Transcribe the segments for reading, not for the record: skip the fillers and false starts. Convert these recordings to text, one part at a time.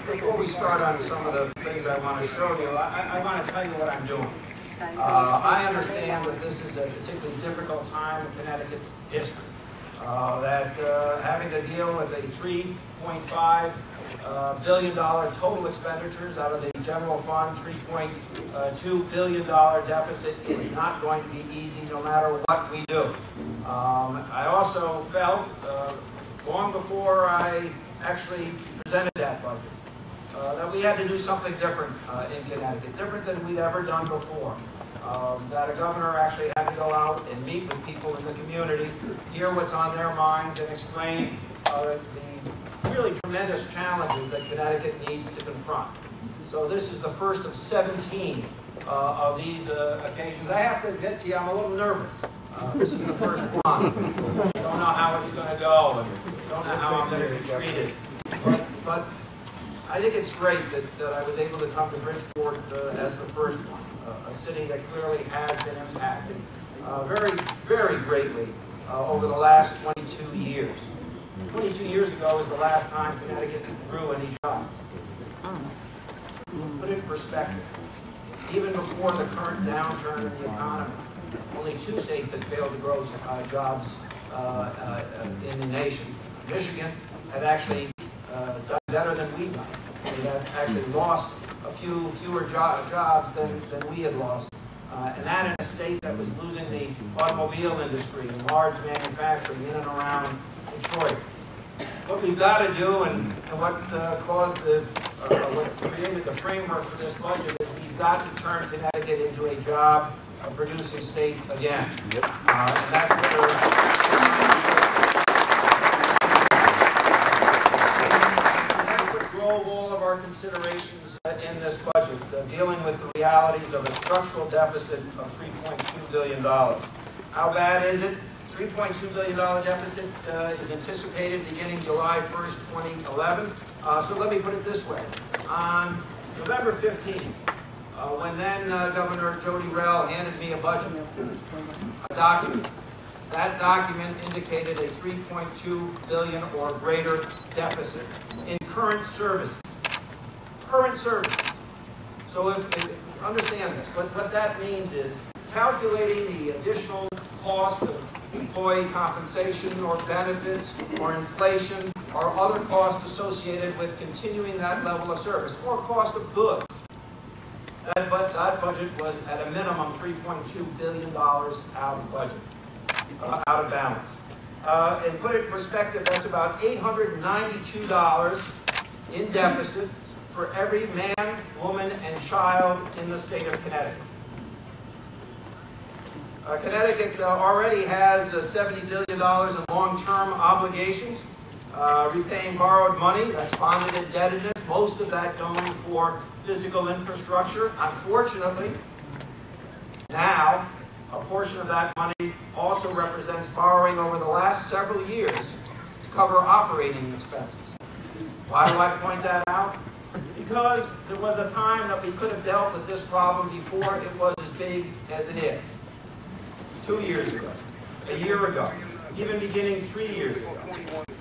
Before we start on some of the things I want to show you, I want to tell you what I'm doing. I understand that this is a particularly difficult time in Connecticut's history. Having to deal with a $3.5 billion total expenditures out of the general fund, $3.2 billion deficit is not going to be easy no matter what we do. I also felt, long before I actually presented that budget, that we had to do something different in Connecticut, different than we'd ever done before. That a governor actually had to go out and meet with people in the community, hear what's on their minds, and explain the really tremendous challenges that Connecticut needs to confront. So this is the first of 17 of these occasions. I have to admit to you, I'm a little nervous. This is the first one. Don't know how it's going to go, and don't know how I'm going to be treated. But I think it's great that I was able to come to Bridgeport as the first one, a city that clearly has been impacted very, very greatly over the last 22 years. 22 years ago was the last time Connecticut grew any jobs. Put it in perspective. Even before the current downturn in the economy, only 2 states had failed to grow jobs in the nation. Michigan had actually done better than we done. We had actually lost a fewer jobs than we had lost. And that in a state that was losing the automobile industry and large manufacturing in and around Detroit. What we've got to do, and what what created the framework for this budget, is we've got to turn Connecticut into a job-producing state again. Yep. And that's what drove all of our considerations in this budget, dealing with the realities of a structural deficit of $3.2 billion. How bad is it? $3.2 billion deficit is anticipated beginning July 1st, 2011. So let me put it this way. On November 15th, when then Governor Jody Rell handed me a budget, a document, that document indicated a $3.2 billion or greater deficit in current services. Current services. So if understand this, what that means is calculating the additional cost of employee compensation or benefits or inflation or other costs associated with continuing that level of service or cost of goods. That budget was at a minimum $3.2 billion out of budget, out of balance. And put it in perspective, that's about $892 in deficit for every man, woman, and child in the state of Connecticut. Connecticut already has $70 billion in long-term obligations, repaying borrowed money, that's bonded indebtedness, most of that going for physical infrastructure. Unfortunately, now, a portion of that money also represents borrowing over the last several years to cover operating expenses. Why do I point that out? Because there was a time that we could have dealt with this problem before it was as big as it is. 2 years ago, a year ago, even beginning 3 years ago.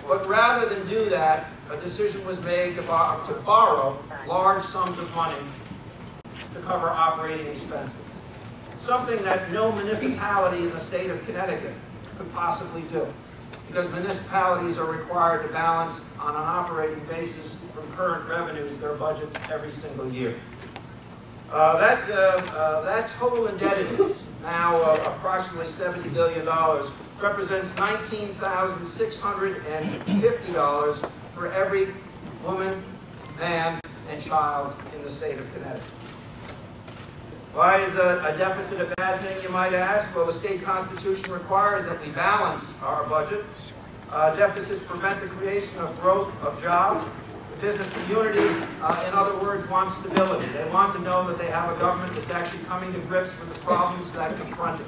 But rather than do that, a decision was made to borrow large sums of money to cover operating expenses. Something that no municipality in the state of Connecticut could possibly do, because municipalities are required to balance on an operating basis from current revenues their budgets every single year. That total indebtedness, now approximately $70 billion, represents $19,650 for every woman, man, and child in the state of Connecticut. Why is a deficit a bad thing, you might ask? Well, the state constitution requires that we balance our budget. Deficits prevent the creation of growth of jobs. The business community, in other words, wants stability. They want to know that they have a government that's actually coming to grips with the problems that confront it.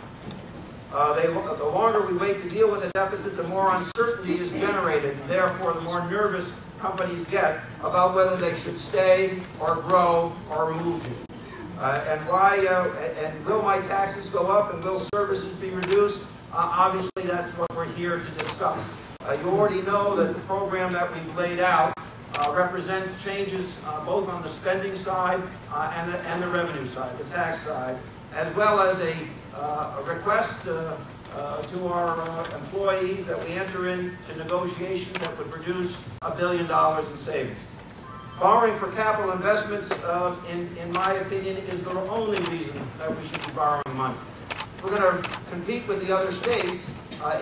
The longer we wait to deal with a deficit, the more uncertainty is generated, and therefore the more nervous companies get about whether they should stay or grow or move. And will my taxes go up and will services be reduced? Obviously, that's what we're here to discuss You already know that the program that we've laid out represents changes both on the spending side and the revenue side, the tax side, as well as a request to our employees that we enter into negotiations that would produce $1 billion in savings. Borrowing for capital investments, in my opinion, is the only reason that we should be borrowing money. If we're going to compete with the other states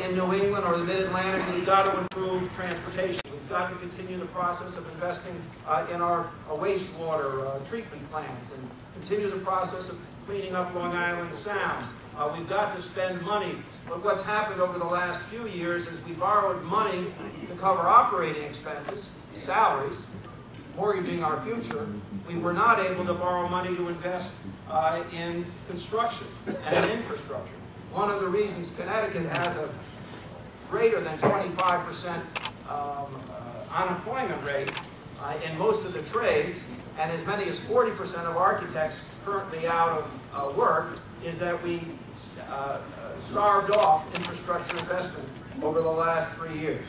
in New England or the Mid-Atlantic, we've got to improve transportation. We've got to continue the process of investing in our wastewater treatment plants and continue the process of cleaning up Long Island Sound. We've got to spend money. But what's happened over the last few years is we borrowed money to cover operating expenses, salaries, mortgaging our future. We were not able to borrow money to invest in construction and in infrastructure. One of the reasons Connecticut has a greater than 25% unemployment rate in most of the trades, and as many as 40% of architects currently out of work, is that we starved off infrastructure investment over the last 3 years.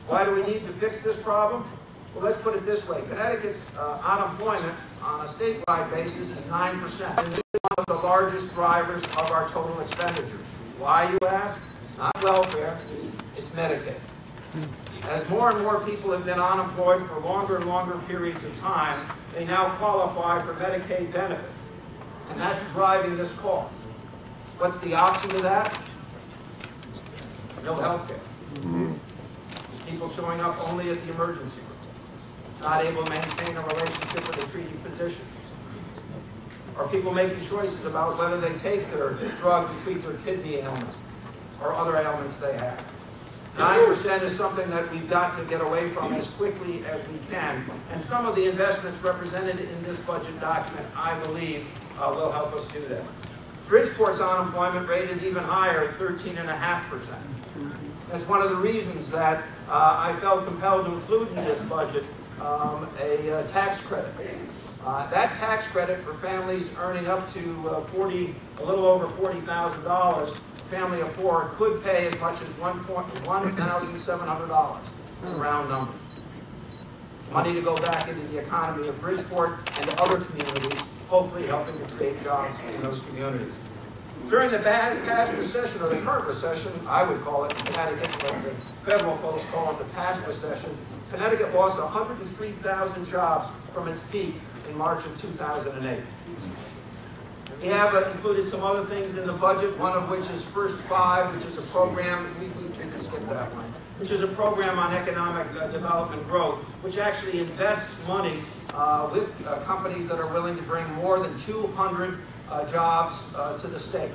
Why do we need to fix this problem? Well, let's put it this way. Connecticut's unemployment on a statewide basis is 9%. And this is one of the largest drivers of our total expenditures. Why, you ask? Not welfare, it's Medicaid. As more and more people have been unemployed for longer and longer periods of time, they now qualify for Medicaid benefits. And that's driving this cost. What's the option to that? No health care. People showing up only at the emergency room. Not able to maintain a relationship with a treating physician. Or people making choices about whether they take their drug to treat their kidney ailment or other ailments they have. 9% is something that we've got to get away from as quickly as we can. And some of the investments represented in this budget document, I believe, will help us do that. Bridgeport's unemployment rate is even higher at 13.5%. That's one of the reasons that I felt compelled to include in this budget a tax credit. That tax credit for families earning up to a little over $40,000, a family of 4 could pay as much as $1,700, round number. Money to go back into the economy of Bridgeport and other communities, hopefully helping to create jobs in those communities. During the past recession, or the current recession, I would call it in Connecticut, but the federal folks call it the past recession, Connecticut lost 103,000 jobs from its peak in March of 2008. We have included some other things in the budget, one of which is First Five, which is a program, we can skip that one, which is a program on economic development growth, which actually invests money with companies that are willing to bring more than 200 jobs to the state.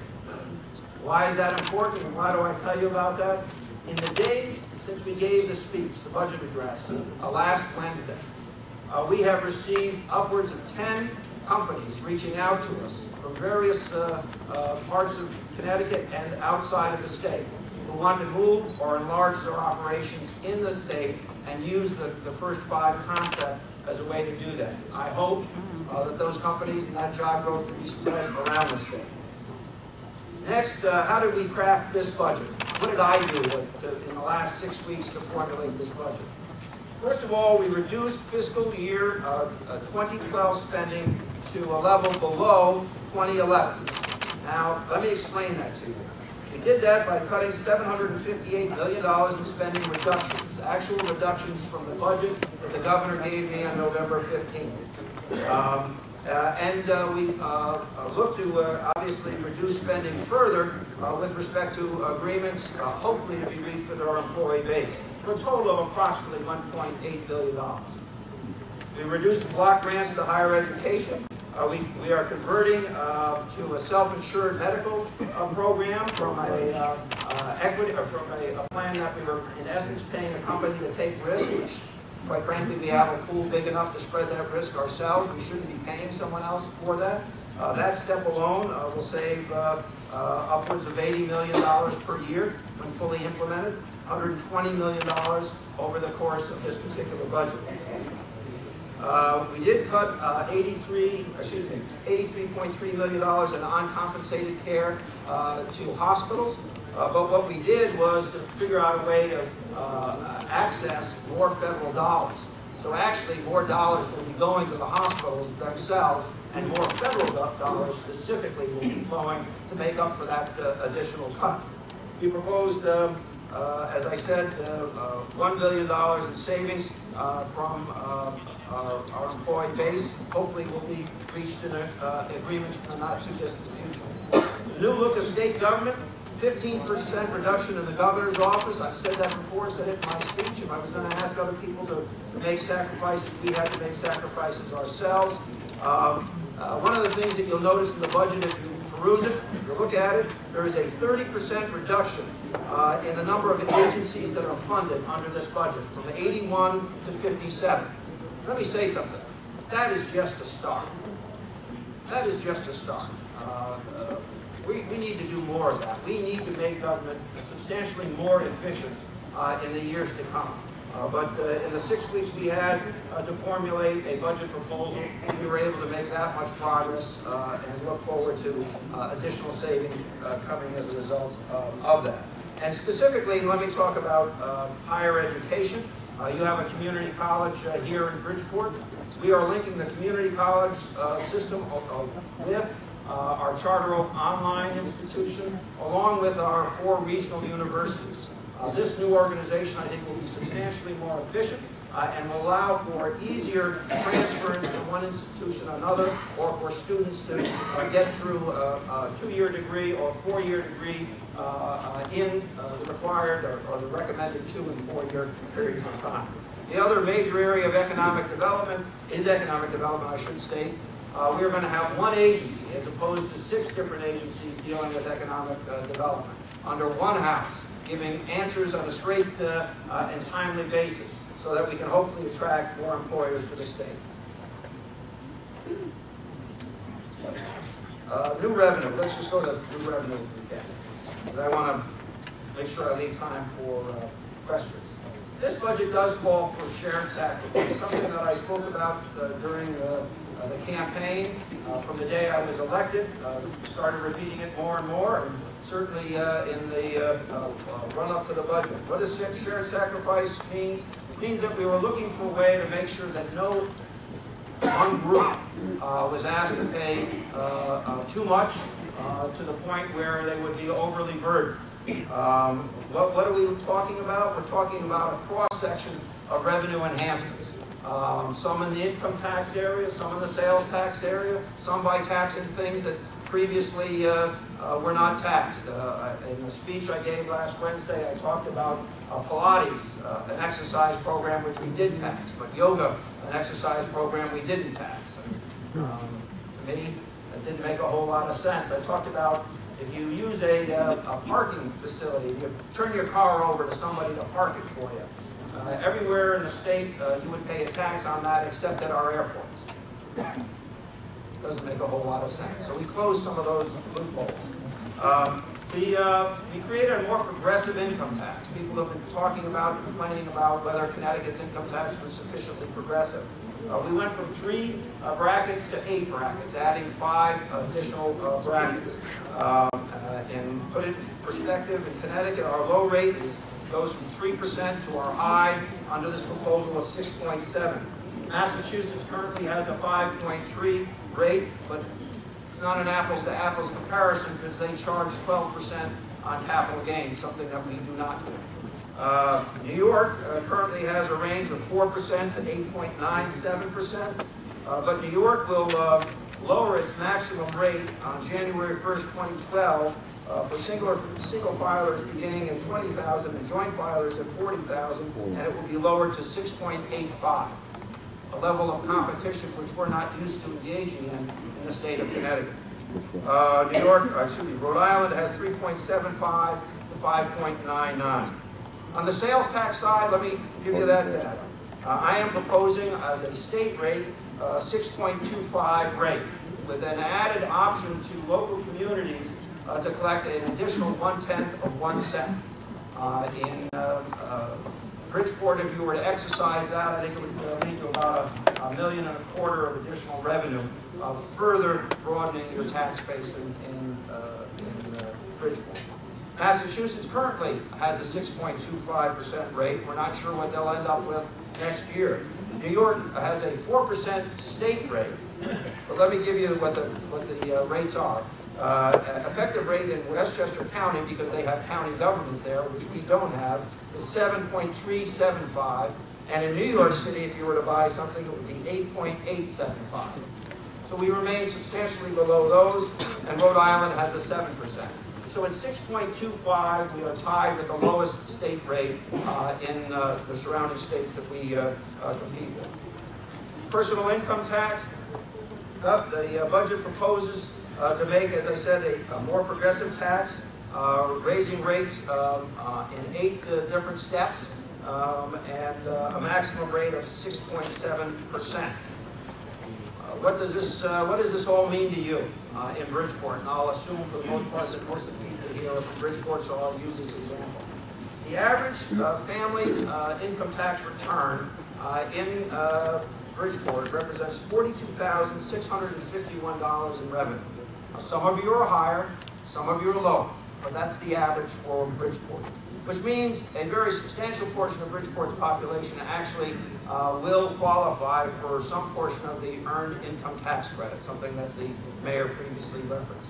Why is that important, and why do I tell you about that? In the days since we gave the speech, the budget address, last Wednesday, we have received upwards of 10 companies reaching out to us from various parts of Connecticut and outside of the state who want to move or enlarge their operations in the state and use the First Five concept as a way to do that. I hope that those companies and that job growth will be spread around the state. Next, how did we craft this budget? What did I do in the last 6 weeks to formulate this budget? First of all, we reduced fiscal year 2012 spending to a level below 2011. Now, let me explain that to you. We did that by cutting $758 million in spending reductions, actual reductions from the budget that the governor gave me on November 15th. We look to obviously reduce spending further with respect to agreements, hopefully to be reached with our employee base, for a total of approximately $1.8 billion. We reduced block grants to higher education. We are converting to a self-insured medical program from a equity, or from a plan that we were in essence paying a company to take risk, which quite frankly we have a pool big enough to spread that risk ourselves. We shouldn't be paying someone else for that. That step alone will save upwards of $80 million per year when fully implemented, $120 million over the course of this particular budget. We did cut $83.3 million in uncompensated care to hospitals. But what we did was to figure out a way to access more federal dollars. So actually, more dollars will be going to the hospitals themselves, and more federal dollars specifically will be flowing to make up for that additional cut. We proposed, as I said, $1 billion in savings from our employee base. Hopefully will be reached in agreements in the not too distant future. The new look of state government, 15% reduction in the governor's office. I've said that before, said it in my speech. If I was going to ask other people to make sacrifices, we had to make sacrifices ourselves. One of the things that you'll notice in the budget, if you peruse it, if you look at it, there is a 30% reduction in the number of agencies that are funded under this budget, from 81 to 57. Let me say something. That is just a start. That is just a start. We need to do more of that. We need to make government substantially more efficient in the years to come. But in the 6 weeks we had to formulate a budget proposal, we were able to make that much progress and look forward to additional savings coming as a result of that. And specifically, let me talk about higher education. You have a community college here in Bridgeport. We are linking the community college system with our charter oak online institution, along with our 4 regional universities. This new organization, I think, will be substantially more efficient and will allow for easier transference from one institution to another, or for students to get through a 2-year degree or 4-year degree in the required or the recommended 2- and 4-year periods of time. The other major area of economic development is economic development, I should state. We are going to have one agency as opposed to 6 different agencies dealing with economic development under one house, giving answers on a straight and timely basis so that we can hopefully attract more employers to the state. New revenue. Let's just go to new revenue if we can, because I want to make sure I leave time for questions. This budget does call for shared sacrifice, something that I spoke about during the campaign from the day I was elected. Started repeating it more and more, and certainly in the run-up to the budget. What does shared sacrifice means? It means that we were looking for a way to make sure that no one group was asked to pay too much to the point where they would be overly burdened. What are we talking about? We're talking about a cross-section of revenue enhancements. Some in the income tax area, some in the sales tax area, some by taxing things that previously were not taxed. In the speech I gave last Wednesday, I talked about Pilates, an exercise program which we did tax, but yoga, an exercise program we didn't tax. To me, that didn't make a whole lot of sense. I talked about if you use a parking facility, you turn your car over to somebody to park it for you. Everywhere in the state, you would pay a tax on that except at our airports. Doesn't make a whole lot of sense. So we closed some of those loopholes. We created a more progressive income tax. People have been talking about and complaining about whether Connecticut's income tax was sufficiently progressive. We went from 3 brackets to 8 brackets, adding 5 additional brackets. And put it in perspective, in Connecticut, our low rate goes from 3% to our high under this proposal of 6.7. Massachusetts currently has a 5.3 rate, but it's not an apples-to-apples comparison because they charge 12% on capital gains, something that we do not do. New York currently has a range of 4% to 8.97%, but New York will lower its maximum rate on January 1st, 2012 for single filers beginning at $20,000 and joint filers at $40,000, and it will be lowered to 6.85, a level of competition which we're not used to engaging in the state of Connecticut. Rhode Island has 3.75 to 5.99. On the sales tax side, let me give you that data. I am proposing as a state rate 6.25 rate, with an added option to local communities to collect an additional 1/10 of 1 cent. In Bridgeport, if you were to exercise that, I think it would lead to about $1.25 million of additional revenue, further broadening your tax base in Bridgeport. Massachusetts currently has a 6.25% rate. We're not sure what they'll end up with next year. New York has a 4% state rate. But let me give you what the rates are. Effective rate in Westchester County, because they have county government there, which we don't have, is 7.375. And in New York City, if you were to buy something, it would be 8.875. So we remain substantially below those, and Rhode Island has a 7%. So at 6.25, we are tied with the lowest state rate in the surrounding states that we compete with. Personal income tax, the budget proposes to make, as I said, a more progressive tax, raising rates in 8 different steps, and a maximum rate of 6.7%. What does this all mean to you in Bridgeport? And I'll assume for the most part that most of the people here are from Bridgeport, so I'll use this example. The average family income tax return in Bridgeport represents $42,651 in revenue. Now, some of you are higher, some of you are lower, but that's the average for Bridgeport, which means a very substantial portion of Bridgeport's population actually will qualify for some portion of the earned income tax credit, something that the mayor previously referenced.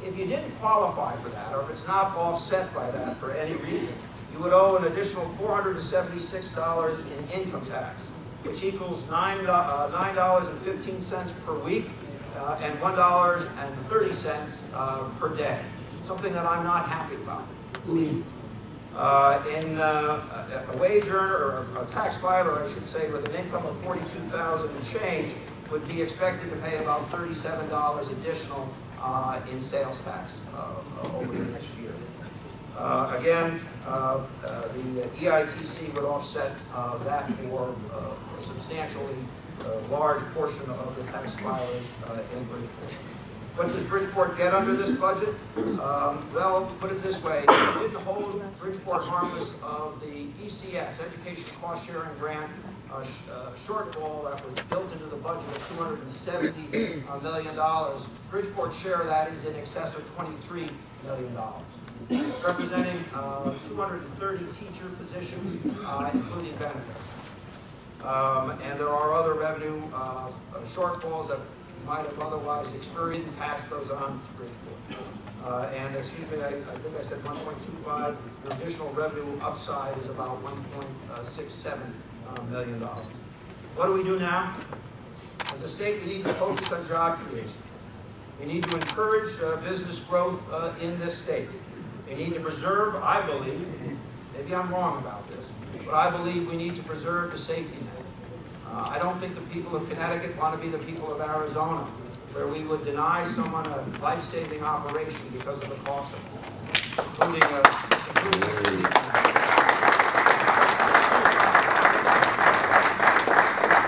If you didn't qualify for that, or if it's not offset by that for any reason, you would owe an additional $476 in income tax, which equals $9.15 per week and $1.30 per day, something that I'm not happy about. A wage earner, or a tax filer, I should say, with an income of $42,000 and change would be expected to pay about $37 additional in sales tax over the next year. Again, the EITC would offset that for a substantially large portion of the tax filers in Bridgeport. What does Bridgeport get under this budget? Well, put it this way, it didn't hold Bridgeport harmless of the ECS, Education Cost Sharing Grant, shortfall that was built into the budget of $270 million. Bridgeport's share of that is in excess of $23 million, representing 230 teacher positions, including benefits. And there are other revenue shortfalls that might have otherwise experienced and passed those on to Bridgeport. And excuse me, I think I said 1.25. The additional revenue upside is about $1.67 million. What do we do now? As a state, we need to focus on job creation. We need to encourage business growth in this state. We need to preserve, I believe, maybe I'm wrong about this, but I believe we need to preserve the safety net. I don't think the people of Connecticut want to be the people of Arizona, where we would deny someone a life-saving operation because of the cost of it, including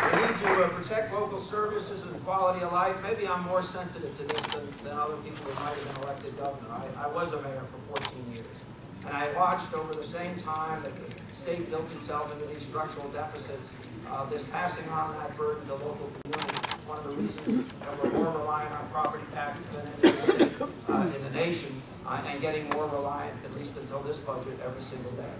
we need to protect local services and quality of life. Maybe I'm more sensitive to this than other people who might have been elected governor. I was a mayor for 14 years. And I watched over the same time that the state built itself into these structural deficits, this passing on that burden to local communities. It's one of the reasons that we're more reliant on property taxes than any other state in the nation, and getting more reliant, at least until this budget, every single day.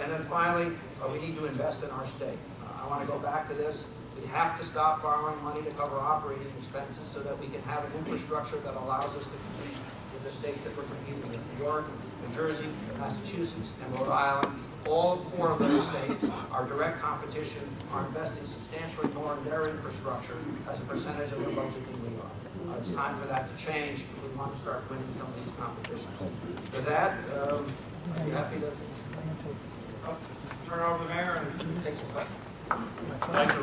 And then finally, we need to invest in our state. I want to go back to this. We have to stop borrowing money to cover operating expenses so that we can have an infrastructure that allows us to compete with the states that we're competing with: New York, New Jersey, Massachusetts, and Rhode Island. All 4 of those states are direct competition, are investing substantially more in their infrastructure as a percentage of the budget than we are. It's time for that to change if we want to start winning some of these competitions. With that, I'd be happy to turn it over to the mayor and take some questions. Thank you.